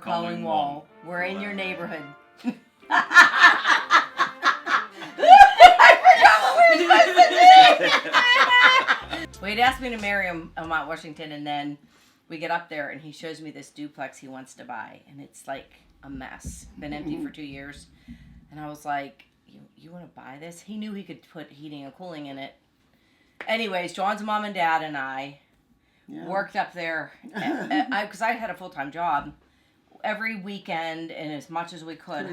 Calling Wahl. We're in your neighborhood. I forgot what we were supposed to do. Well, he'd asked me to marry him on Mount Washington, and then we get up there, and he shows me this duplex he wants to buy, and it's like a mess. Been empty for 2 years. And I was like, you want to buy this? He knew he could put heating and cooling in it. Anyways, John's mom and dad and I worked up there because I had a full-time job. Every weekend, and as much as we could,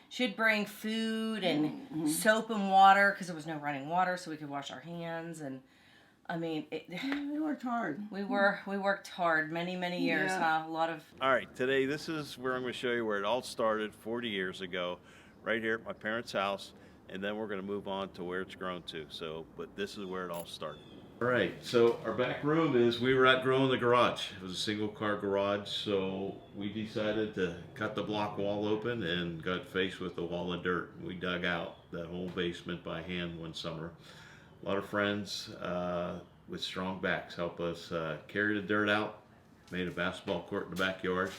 she'd bring food and soap and water because there was no running water, so we could wash our hands. And I mean, we worked hard. We worked hard, many years. A lot of. All right, today this is where I'm going to show you where it all started 40 years ago, right here at my parents' house, and then we're going to move on to where it's grown to. But this is where it all started. All right, so our back room is, we were outgrowing the garage. It was a single car garage, so we decided to cut the block wall open and got faced with a wall of dirt. We dug out that whole basement by hand one summer. A lot of friends with strong backs helped us carry the dirt out, made a basketball court in the backyard,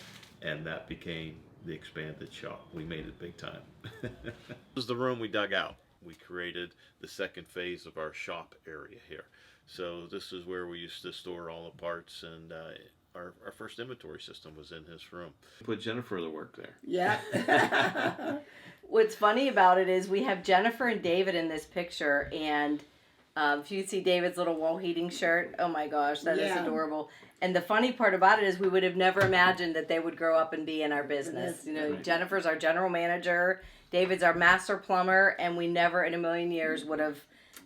and that became the expanded shop. We made it big time. This is the room we dug out. We created the second phase of our shop area here. So this is where we used to store all the parts, and our first inventory system was in this room. Put Jennifer to work there. Yeah. What's funny about it is we have Jennifer and David in this picture, and if you see David's little wall heating shirt, oh my gosh, that is adorable. And the funny part about it is we would have never imagined that they would grow up and be in our business. You know, Jennifer's our general manager, David's our master plumber, and we never in a million years would have.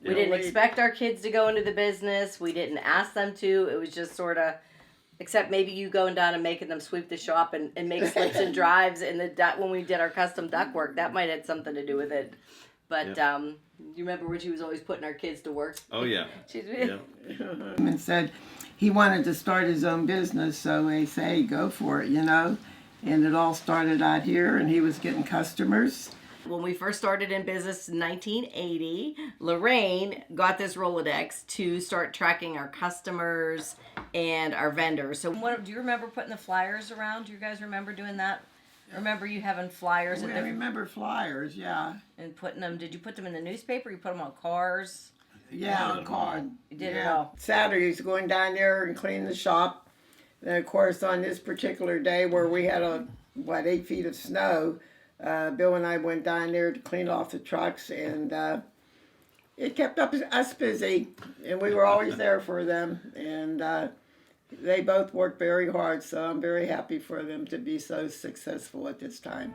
We didn't expect our kids to go into the business. We didn't ask them to. It was just sort of, except maybe you going down and making them sweep the shop and make slips and drives in the when we did our custom duct work. That might have something to do with it. But you remember when she was always putting our kids to work? Oh, yeah. And said he wanted to start his own business, so they say, go for it, you know. And it all started out here, and he was getting customers. When we first started in business in 1980, Lorraine got this Rolodex to start tracking our customers and our vendors. So do you remember putting the flyers around? Do you guys remember doing that? Remember you having flyers? I remember flyers, yeah. And putting them, did you put them in the newspaper? You put them on cars? Yeah, on card. You did it all. Saturdays going down there and cleaning the shop. And of course on this particular day where we had 8 feet of snow, Bill and I went down there to clean off the trucks, and it kept us busy, and we were always there for them, and they both worked very hard, so I'm very happy for them to be so successful at this time.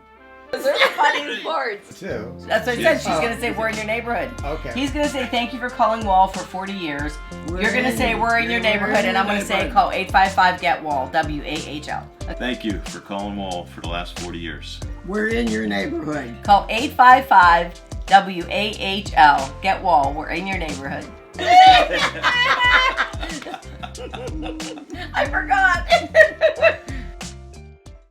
Those are the funny parts. Too. That's what I said. She's going to say, we're in your neighborhood. Okay. He's going to say, thank you for calling Wahl for 40 years. You're going to say, we're in your neighborhood, and I'm going to say, call 855-GET-WAHL, W-A-H-L. Thank you for calling Wahl for the last 40 years. We're in your neighborhood. Call 855-WAHL. Get Wahl. We're in your neighborhood. I forgot.